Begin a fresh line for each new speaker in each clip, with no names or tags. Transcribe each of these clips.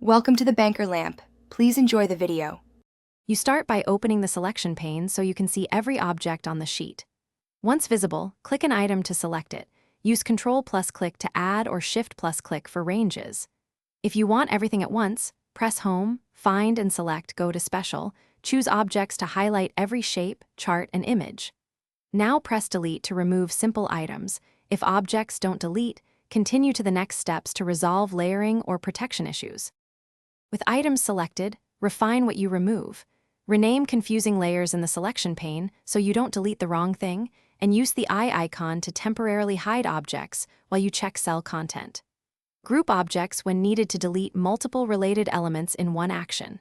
Welcome to the Banker Lamp. Please enjoy the video.
You start by opening the selection pane so you can see every object on the sheet. Once visible, click an item to select it. Use Ctrl+Click to add or Shift+Click for ranges. If you want everything at once, press Home, find and select Go to Special, choose Objects to highlight every shape, chart, and image. Now press Delete to remove simple items. If objects don't delete, continue to the next steps to resolve layering or protection issues. With items selected, refine what you remove. Rename confusing layers in the selection pane so you don't delete the wrong thing, and use the eye icon to temporarily hide objects while you check cell content. Group objects when needed to delete multiple related elements in one action.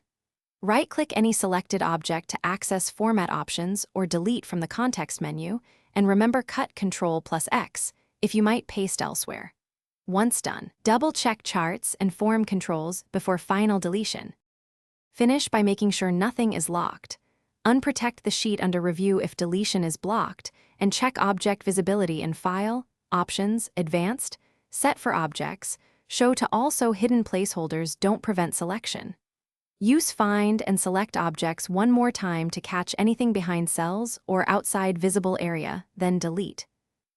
Right-click any selected object to access format options or delete from the context menu, and remember Cut Ctrl+X if you might paste elsewhere. Once done, double-check charts and form controls before final deletion. Finish by making sure nothing is locked. Unprotect the sheet under Review if deletion is blocked, and check object visibility in File, Options, Advanced, Set for Objects, Show to also hidden placeholders don't prevent selection. Use Find and select objects one more time to catch anything behind cells or outside visible area, then delete.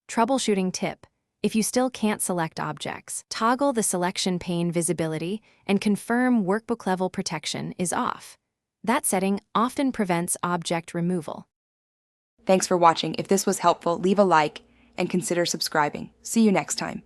Troubleshooting tip: if you still can't select objects, toggle the selection pane visibility and confirm workbook level protection is off. That setting often prevents object removal.
Thanks for watching. If this was helpful, leave a like and consider subscribing. See you next time.